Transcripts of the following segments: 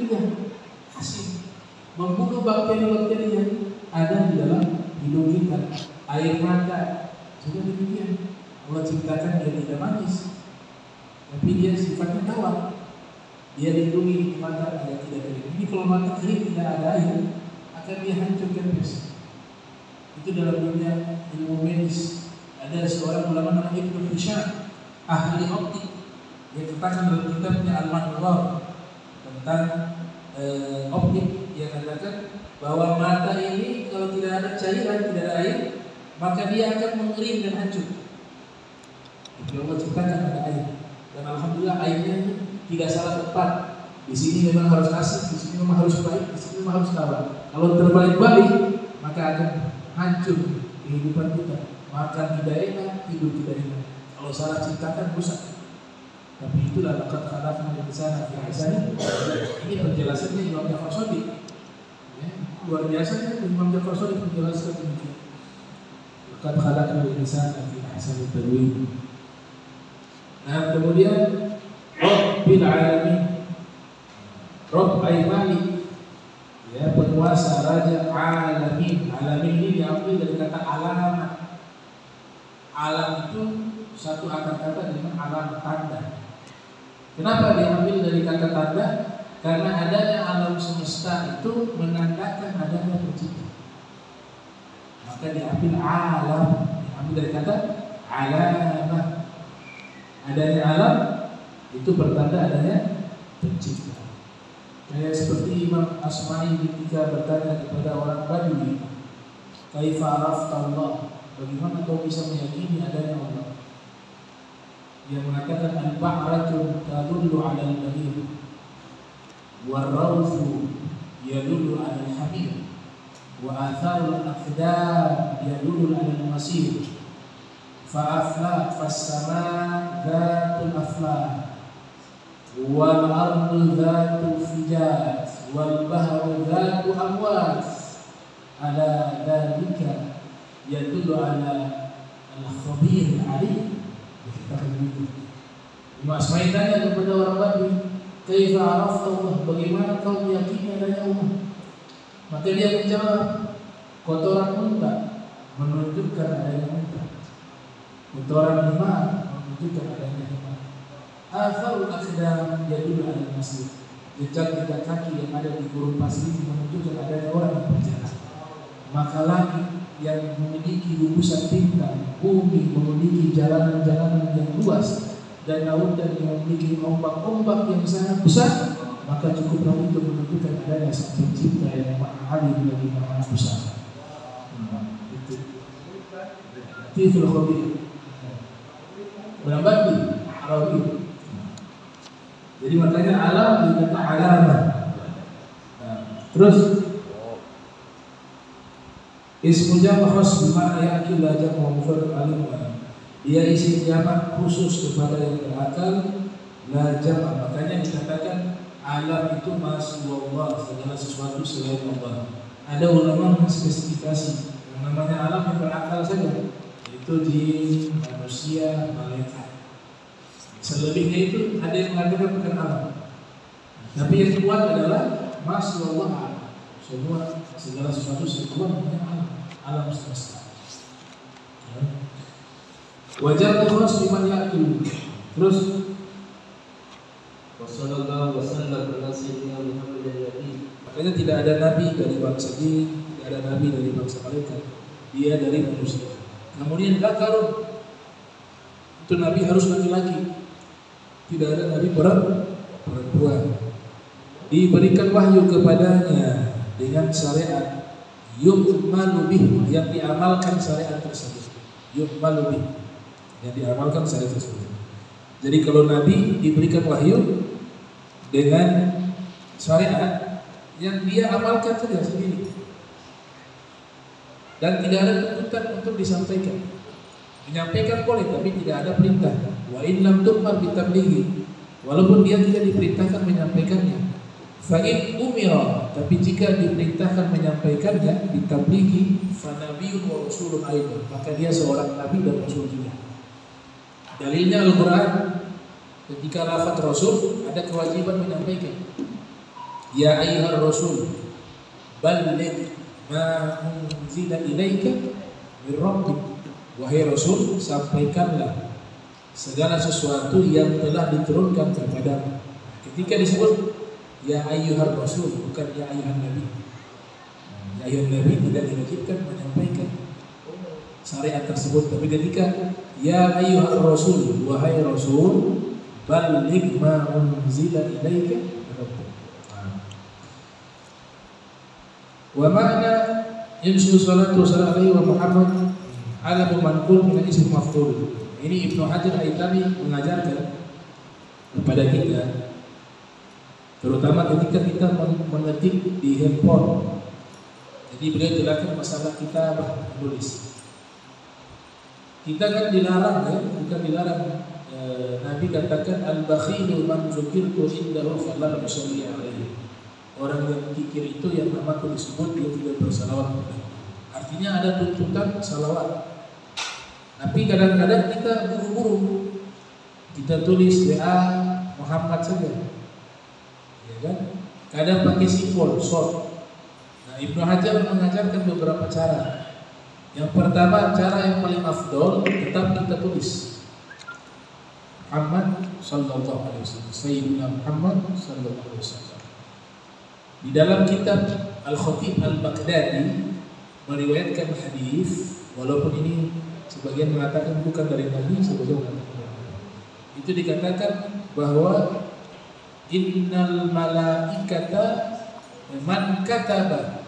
dia kasih membunuh bakteri-bakteri yang ada di dalam hidung kita. Air mata juga demikian. Allah ciptakan dia tidak manis, tapi dia sifatnya tawar. Dia lindungi mata agar tidak kering. Jadi kalau mata kering tidak ada air, akan dia hancurkan pes. Itu dalam dunia ilmu medis. Ada seorang ulama namanya Ibnu Hisham, ahli optik. Dia katakan dalam kitabnya Al-Manwar tentang optik. Dia katakan bahwa mata ini kalau tidak ada cairan, tidak ada air, maka dia akan mengering dan hancur. Jadi Allah ciptakan ada air. Dan alhamdulillah airnya tidak salah tempat. Di sini memang harus asin, di sini memang harus baik, di sini memang harus tawar. Kalau terbalik-balik, maka akan hancur kehidupan kita. Makan tidak enak, hidup tidak enak. Kalau salah ciptakan rusak. Tapi itulah laqad khalaqnal insana fi ahsani. Ini penjelasannya Imam Ja'far Shadiq. Ya, luar biasa Imam Ja'far Shadiq menjelaskan demikian. Laqad khalaqnal insana fi ahsani taqwim. Nah, kemudian Rabbil alamin. Rabb ay Malik. Ya, penguasa, raja, alamin. Alamin ini diambil dari kata alamat. Alam itu satu akar kata dengan alam tanda. Kenapa diambil dari kata tanda? Karena adanya alam semesta itu menandakan adanya pencipta. Maka diambil alam, diambil dari kata alamah. Adanya alam itu bertanda adanya pencipta. Kayak seperti Imam Asma'i ketika bertanya kepada orang Badui, "Kaifa arafta Allah?" Bagaimana kau bisa meyakini adanya Allah? Dia mengatakan al-ba'ratu tadullu 'ala al-bahir war-rawfu yadullu 'ala al-hamir wa atharul aqdam yadullu 'ala al-masir fa-aflaq fas-samaa dhatul aflaq wal-ardu dhatul fijat wal-bahru dhatul amwat ala dhalika yadullu 'ala al-khabir 'alim. Imam Asma'i tanya kepada orang Badui, "Kaifa arafta Allah?" Bagaimana kau meyakini adanya Allah? Maka dia menjawab, kotoran unta menunjukkan adanya unta, kotoran himar menunjukkan adanya himar, atharul aqdam yadullu 'ala al-masir, jejak-jejak kaki yang ada di gurun pasir menunjukkan adanya orang yang berjalan. Maka langit yang memiliki gugusan bintang, bumi memiliki jalanan-jalanan yang luas, dan lautan yang memiliki ombak-ombak yang sangat besar, maka cukuplah itu menunjukkan adanya sang pencipta yang maha alim lagi maha besar. Itu Tiful Khabir Berambati Arabi. Jadi makanya alam dikata alamah. Terus ismu jamak khas bimana yakil la jamak mufrad alim. Dia isi jamak khusus kepada yang berakal, la jamak. Makanya dikatakan alam itu masya segala sesuatu selain Allah. Ada ulama menspesifikasi yang namanya alam yang berakal saja, itu jin, manusia, malaikat. Selebihnya itu ada yang mengatakan bukan alam. Tapi yang kuat adalah masya Allah. Semua segala sesuatu sekuat namanya alam semesta. Wajar khas liman yaqil. Terus Wassallallahu wasallam ala sayyidina Muhammadin nabi. Makanya tidak ada nabi dari bangsa jin, tidak ada nabi dari bangsa malaikat. Dia dari manusia. Kemudian zakarun, itu nabi harus laki-laki. Tidak ada nabi perempuan. Diberikan wahyu kepadanya dengan syariat yu'malu bih, yang diamalkan syariat tersebut. Yu'malu bih, yang diamalkan syariat tersebut. Jadi kalau Nabi diberikan wahyu dengan syariat yang dia amalkan saja sendiri, dan tidak ada tuntutan untuk disampaikan. Menyampaikan boleh, tapi tidak ada perintah. Wa in lam tu'mar bitablighi, walaupun dia tidak diperintahkan menyampaikannya. Fa in umira, tapi jika diperintahkan menyampaikannya, bitablighi, fa nabiyyun wa rasulun aidan, maka dia seorang nabi dan rasul juga. Dalilnya Al-Quran, ketika lafaz Rasul ada kewajiban menyampaikan. Ya ayyuhar rasul balligh ma unzila ilaika min rabbik. Wahai Rasul, sampaikanlah segala sesuatu yang telah diturunkan kepadamu. Ketika disebut ya ayyuhar rasul, bukan ya ayyuhan nabi. Ya ayyuhan nabi tidak diwajibkan menyampaikan syariat tersebut, tapi ketika ya ayyuhar rasul, wahai Rasul, balligh ma unzila ilaika min rabbik. Wa ma'na yamsu salatu wassalamu alaihi wa Muhammad ala manqul min ism maf'ul. Ini Ibnu Hajar Al-Haytami mengajarkan kepada kita, terutama ketika kita mengetik di handphone. Jadi beliau jelaskan masalah kita menulis. Kita kan dilarang ya, bukan dilarang. Nabi katakan al-bakhilu man dzukirtu indahu fala yusalli alaihi. Orang yang kikir itu yang namaku disebut dia tidak bersalawat. Artinya ada tuntutan salawat. Tapi kadang-kadang kita buru-buru, kita tulis WA Muhammad saja, ya kan? Kadang pakai simbol short. Nah, Ibnu Hajar mengajarkan beberapa cara. Yang pertama, cara yang paling afdol tetap kita tulis Muhammad sallallahu alaihi wasallam, Sayyidina Muhammad sallallahu alaihi wasallam. Di dalam kitab Al-Khatib Al-Baghdadi meriwayatkan hadis, walaupun ini sebagian mengatakan bukan dari Nabi, sebagian mengatakan itu dikatakan bahwa innal malaikata man kataba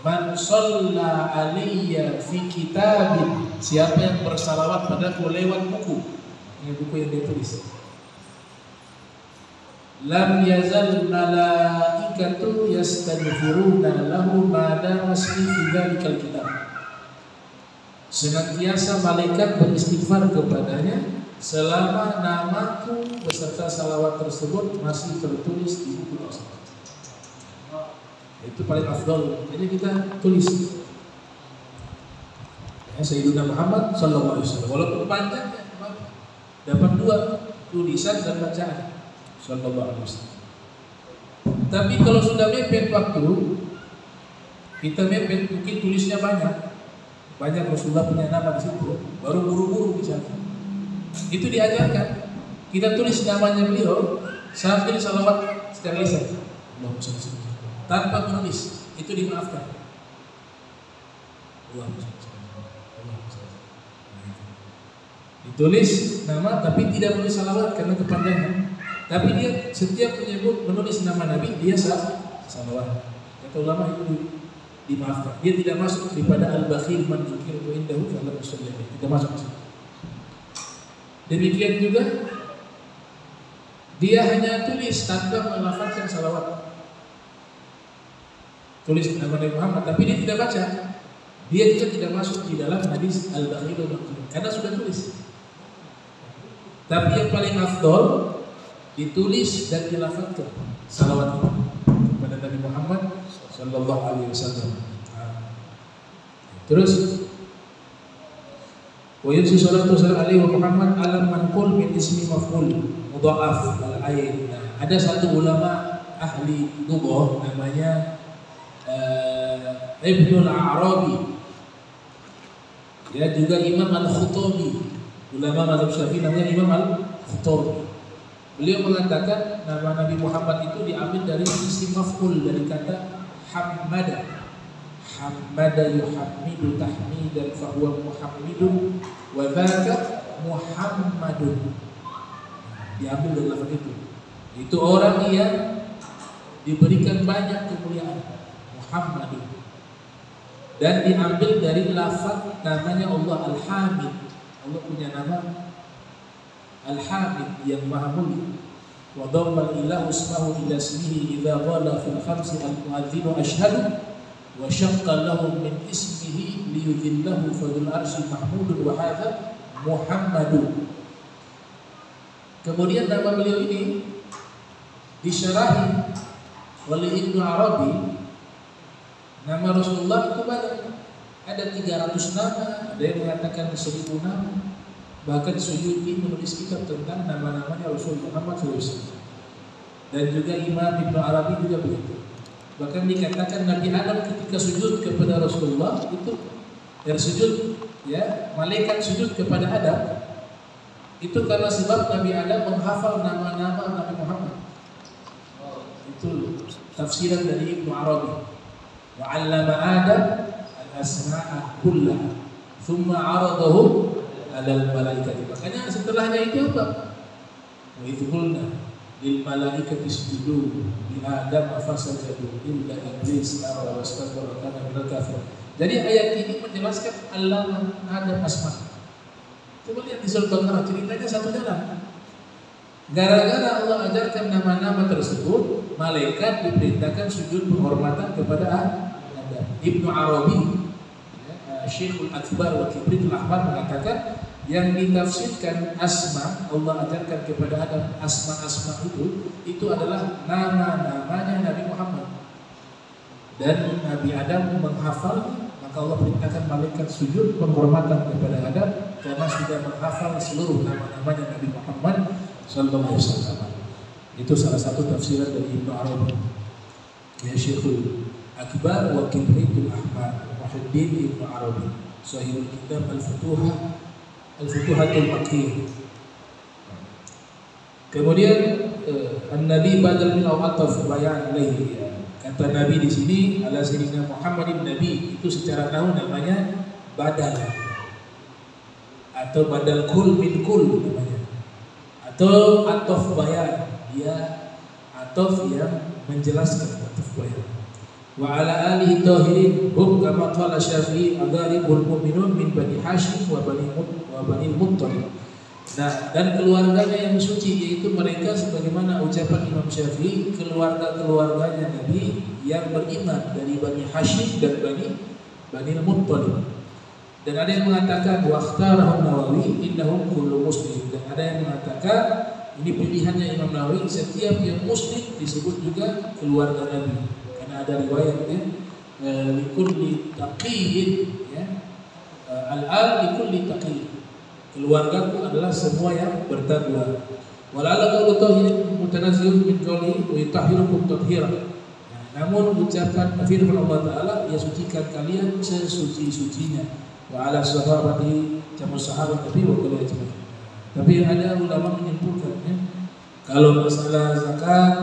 man shalla alayya fi kitabin, siapa yang bersalawat padaku lewat buku, ini buku yang dia tulis, lam yazal malaikatu yastaghfiruna lahu ma dama ismi fi dzalikal kitab. Senantiasa malaikat beristighfar kepadanya selama namaku beserta salawat tersebut masih tertulis di buku tersebut. Itu paling afdal. Jadi kita tulis ya, Sayyidina Muhammad sallallahu alaihi wasallam. Walaupun panjang ya, dapat dua, tulisan dan bacaan sallallahu alaihi wasallam. Tapi kalau sudah mepet waktu, kita mepet, mungkin tulisnya banyak Rasulullah punya nama di situ, baru buru-buru di sana. Itu diajarkan. Kita tulis namanya beliau sambil salawat secara lisan, tanpa menulis. Itu dimaafkan. Ditulis nama tapi tidak menulis salawat karena kepanjangan. Tapi dia setiap menulis nama Nabi dia salawat. Kata ulama itu dimaafkan. Dia tidak masuk daripada al-bakhil man dzukirtu indahu fala yusalli. Tidak masuk. Demikian juga dia hanya tulis tanpa melafazkan salawat. Tulis nama Nabi Muhammad tapi dia tidak baca. Dia juga tidak masuk di dalam hadis al-bakhil karena sudah tulis. Tapi yang paling afdol ditulis dan dilafazkan salawat kepada Nabi Muhammad sallallahu alaihi wasallam. Terus wa yunsi salatu wasallam alaihi wa Muhammad alam manqul min ismi maf'ul mudha'af al ain. Ada satu ulama ahli lughah namanya Ibnu al-Arabi. Ya, juga Imam Al-Khuttabi. Ulama mazhab Syafi'i namanya Imam Al-Khuttabi. Beliau mengatakan nama Nabi Muhammad itu diambil dari isim maf'ul, dari kata Hamada. Hamada yuhammidu tahmidan fahuwa muhammidun wa dzaka Muhammadun. Diambil dari lafaz itu. Itu orang yang diberikan banyak kemuliaan, Muhammadun. Dan diambil dari lafaz namanya Allah Al-Hamid. Allah punya nama Al-Hamid yang Maha Mulia. Wa dhamma al-ilahu ismahu ila ismihi idza qala fil khamsi al-mu'adzinu asyhadu wa syaqqa lahu min ismihi liyudhillahu fadhul arsy mahmudun wa hadza Muhammadun. Kemudian nama beliau ini disyarahi oleh Ibnu Arabi. Nama Rasulullah itu banyak. Ada 300 nama, ada yang mengatakan 1000 nama. Bahkan Suyuti menulis kitab tentang nama-namanya Rasul Muhammad SAW. dan juga Imam Ibnu Arabi juga begitu. Bahkan dikatakan Nabi Adam ketika sujud kepada Rasulullah itu sujud, ya, malaikat sujud kepada Adam itu karena sebab Nabi Adam menghafal nama-nama Nabi Muhammad. Itu tafsiran dari Ibnu Arabi. Wa 'allama Adam al-asma'a kullaha thumma 'aradahum 'alal malaikati. Makanya setelahnya itu apa? Wa idh qulna lil malaikati isjudu li Adam fasajadu illa iblis aba wastakbara wa kana minal kafirin. Jadi ayat ini menjelaskan allama Adam asma'. Coba lihat di surah Al-Baqarah, ceritanya satu jalan. Gara-gara Allah ajarkan nama-nama tersebut, malaikat diperintahkan sujud penghormatan kepada Adam. Ibnu Arabi, Syekhul Akbar wa Kibritul Ahmar mengatakan yang ditafsirkan asma, Allah ajarkan kepada Adam asma-asma itu adalah nama-namanya Nabi Muhammad. Dan Nabi Adam menghafal, maka Allah perintahkan malaikat sujud penghormatan kepada Adam karena sudah menghafal seluruh nama-namanya Nabi Muhammad sallallahu alaihi wasallam. Itu salah satu tafsiran dari Ibnu Arabi. Ya, Syekhul Akbar wa Kibritul Ahmar, Muhyiddin Ibnu Arabi, Sahihul Kitab Al-Futuhatul Makkiyah. Kemudian An-Nabi badal min al-ataf bayan ilaihi. Kata Nabi di sini ala sayyidina Muhammadin Nabi itu secara nahu namanya badal atau badal kul min kul namanya, atau atof bayan, dia atof yang menjelaskan atof bayan. Wa ala alihi tahirin hum kama qala Syafi'i adharibul mu'minun min bani Hashim wa bani Muttalib. Nah, dan keluarganya yang suci, yaitu mereka sebagaimana ucapan Imam Syafi'i, keluarga-keluarganya Nabi yang beriman dari Bani Hashim dan Bani Muttalib. Dan ada yang mengatakan waqtarahum Nawawi innahum kullu muslim, dan ada yang mengatakan ini pilihannya Imam Nawawi, setiap yang muslim disebut juga keluarga Nabi. Karena ada riwayatnya likulli taqiyyin, ya, al-al likulli taqiyyin. Keluargaku adalah semua yang bertakwa. Wala'alla qawlu tahir mutanazzil min qawli wa yutahhirukum tathira. Namun ucapan firman Allah Ta'ala, ya sucikan kalian sesuci-sucinya. Wa ala sahabati jamu sahabat Nabi wa kulli ajmain. Tapi ada ulama menyimpulkan, ya, kalau masalah zakat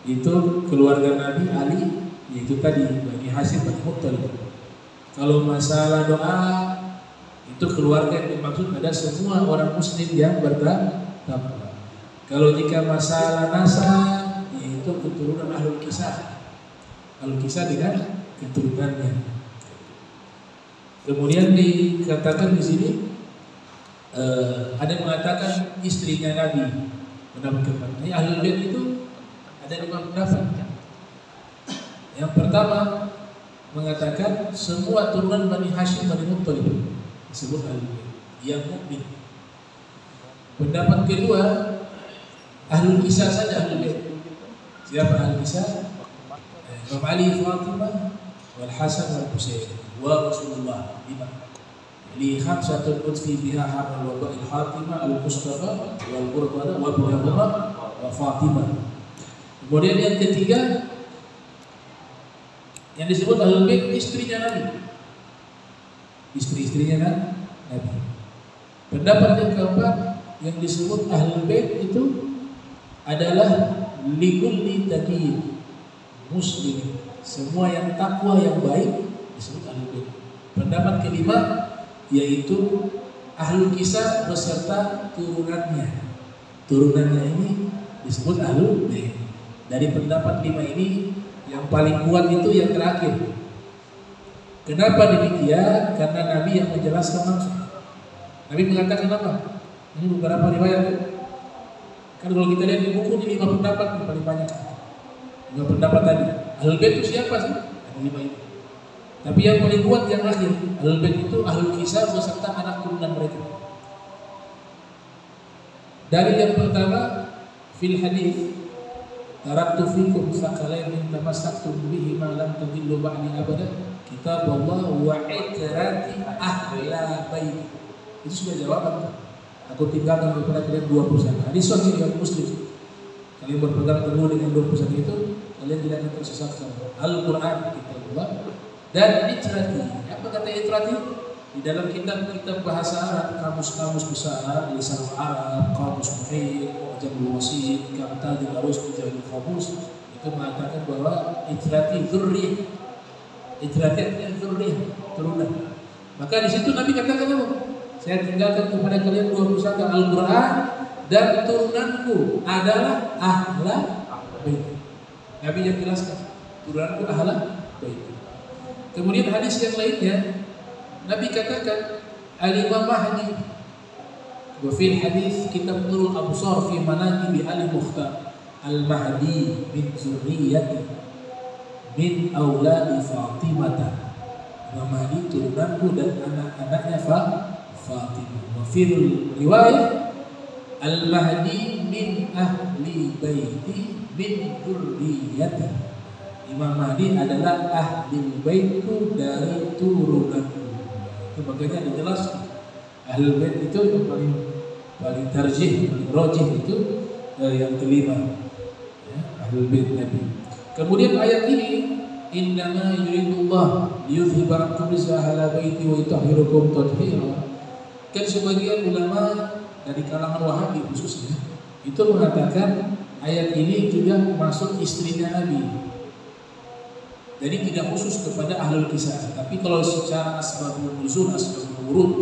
itu keluarga Nabi Ali, yaitu tadi Bani Hashim, Bani Muttalib. Kalau masalah doa itu keluarga yang dimaksud ada semua orang muslim yang bertakwa. Kalau jika masalah nasab, yaitu keturunan Ahlul Kisah. Ahlul Kisah dengan keturunannya. Kemudian dikatakan di sini ada yang mengatakan istrinya Nabi mendapatkan. Ini Ahlul Bait itu ada 5 pendapat. Yang pertama mengatakan semua turunan Bani Hashim, Bani Muttalib disebut Ahlul Bait yang mukmin. Pendapat kedua, Ahlul Kisah saja Ahlul Bait. Siapa Ahlul Kisah? Imam Ali, Fatimah, wal Hasan wal Husain wa Rasulullah 5. Li khamsatun utfi biha harra wa ba'il Fatimah al-Mustafa wal Qur'an wa Muhammad wa Fatimah. Kemudian yang ketiga yang disebut Ahlul Bait istrinya Nabi. Istri-istrinya Nabi. Pendapat yang keempat yang disebut Ahlul Bait itu adalah likulli taqiyyin muslim, semua yang takwa yang baik disebut Ahlul Bait. Pendapat kelima yaitu Ahlul Kisah beserta turunannya. Turunannya ini disebut Ahlul Bait. Dari pendapat 5 ini yang paling kuat itu yang terakhir. Kenapa demikian? Karena Nabi yang menjelaskan langsung. Nabi mengatakan apa? Ini beberapa riwayat. Kan kalau kita lihat di buku ini 5 pendapat yang paling banyak. 5 pendapat tadi. Ahlul Bait itu siapa sih? Ada 5 itu. Tapi yang paling kuat yang akhir. Ahlul Bait itu Ahlul Kisah beserta anak turunan mereka. Dari yang pertama fil hadis taraktu fikum tsaqalain in tamassaktum bihi ma lam tadillu ba'di abada. Kitab Allah wa itrati ahla bait. Itu sudah jawaban. Aku tinggalkan kepada kalian 2 perusahaan. Hadis sahih riwayat Muslim. Kalian berpegang teguh dengan 21 itu, kalian tidak akan tersesat sama Al-Quran kitabullah dan itrati. Apa kata itrati? Di dalam kitab-kitab bahasa Arab, kamus-kamus besar, lisan Arab, kamus Muhyiddin, Mu'jamul Wasit, Kamtadil Arus, Mu'jamul Qamus, itu mengatakan bahwa itrati dzurriyah. Itrati artinya dzurriyah, turunan. Maka di situ Nabi katakan apa? Saya tinggalkan kepada kalian 2 pusaka Al-Quran dan turunanku adalah ahla bait. Nabi yang jelaskan, turunanku ahla bait. Kemudian hadis yang lainnya Nabi katakan Al-Imam Mahdi wa fil hadis kitab Nurul Absar fi manaqib al-Mukhtar Al-Mahdi min zurriyyati min auladi Fatimah. Imam Mahdi turunanku dan anak-anaknya Fatimah. Wa fil riwayah Al-Mahdi min ahli baiti min zurriyyati. Imam Mahdi adalah ahli baitku dari turunanku. Itu makanya dijelaskan Ahlul Bait itu yang paling tarjih, paling rajih itu yang kelima, ya, Ahlul Bait Nabi. Kemudian ayat ini innama yuridullah liyuzhiba ankum rijsa ahli baiti wa yutahhirukum tathhira. Kan sebagian ulama dari kalangan Wahabi khususnya itu mengatakan ayat ini juga masuk istrinya Nabi. Jadi tidak khusus kepada ahlul kisah, tapi kalau secara asbabun nuzul, asbabun wurud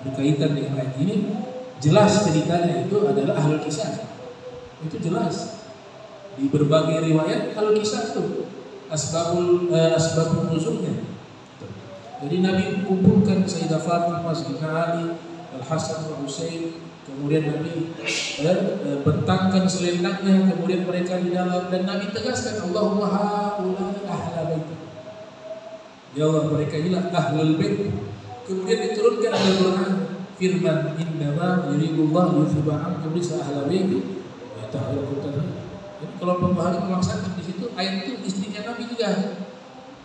berkaitan dengan ayat ini, jelas ceritanya itu adalah ahlul kisah. Itu jelas di berbagai riwayat ahlul kisah itu asbabun nuzulnya. Jadi Nabi kumpulkan Sayyidah Fatimah, Sayyidina Ali, Al Hasan, Al Husain, kemudian Nabi bentangkan selendangnya, kemudian mereka di dalam, dan Nabi tegaskan Allahumma haulai ahla bait. Ya Allah, mereka inilah ahlul bait. Kemudian diturunkan Al-Quran firman innama yuridullah yuthiba ankum rijsa ahla bait wa yutahhirakum tathhira. Jadi kalau pembahas memaksakan di situ ayat itu istrinya Nabi juga.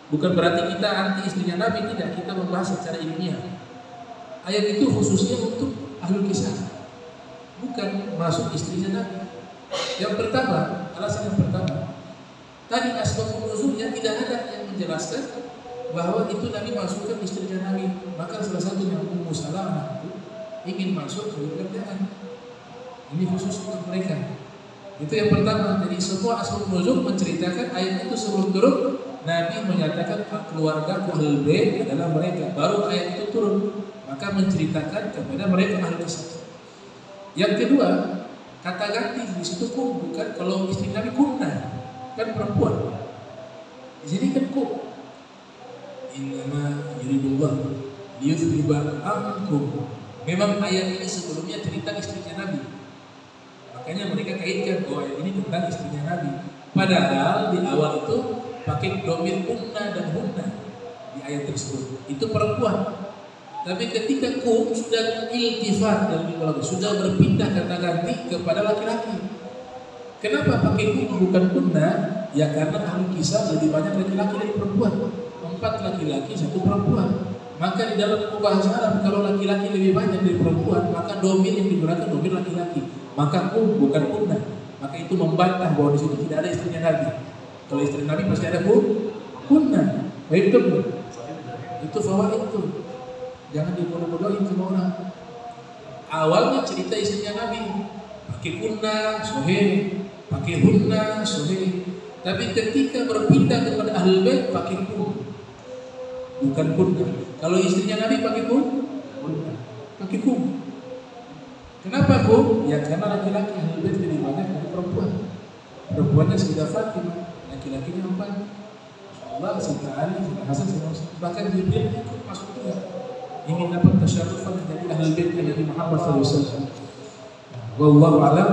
Bukan berarti kita anti istrinya Nabi, tidak, kita membahas secara ilmiah. Ayat itu khususnya untuk ahlul kisah, bukan masuk istrinya Nabi. Yang pertama, alasan yang pertama, tadi asbabun nuzulnya tidak ada yang menjelaskan bahwa itu Nabi masukkan istrinya Nabi. Maka salah satunya Ummu Salamah itu ingin masuk ke kerjaan. Ini khusus untuk mereka. Itu yang pertama. Jadi semua asbabun nuzul menceritakan ayat itu sebelum turun Nabi menyatakan keluarga Ahlul Bait adalah mereka. Baru ayat itu turun, maka menceritakan kepada mereka ahli kisah. Yang kedua, kata ganti di situ kum, bukan kalau istri Nabi kunna, kan perempuan. Di sini kan kum. Innama yuridullah liyuzhiba ankum. Memang ayat ini sebelumnya cerita istrinya Nabi. Makanya mereka kaitkan bahwa ayat ini tentang istrinya Nabi. Padahal di awal itu pakai domir kunna dan hunna di ayat tersebut. Itu perempuan. Tapi ketika kum sudah iltifat dalam ilmu sudah berpindah kata ganti kepada laki-laki. Kenapa pakai kum bukan kunna? Ya karena ahli kisah lebih banyak laki-laki dari perempuan. 4 laki-laki 1 perempuan. Maka di dalam bahasa Arab kalau laki-laki lebih banyak dari perempuan, maka domir yang digunakan domir laki-laki. Maka kum bukan kunna. Maka itu membantah bahwa di situ tidak ada istrinya Nabi. Kalau istri Nabi pasti ada kunna. Baik itu fawaid itu. Jangan dibodoh-bodohin sama orang. Awalnya cerita istrinya Nabi pakai kunna, soheh, pakai hunna, soheh. Tapi ketika berpindah kepada ahlul bait pakai kum, bukan kunna. Kalau istrinya Nabi pakai kunna, pakai kum. Kenapa kum? Ya karena laki-laki ahlul bait lebih banyak dari perempuan. Perempuannya Sayyidah Fatimah, laki-lakinya 4. Allah, Sayyidina Ali, Sayyidina Hasan, Sayyidina Husain. Bahkan Jibril ikut masuk juga. Ingin dapat tasyarufan dari ahlul bait Nabi Muhammad SAW. Wallahu a'lam.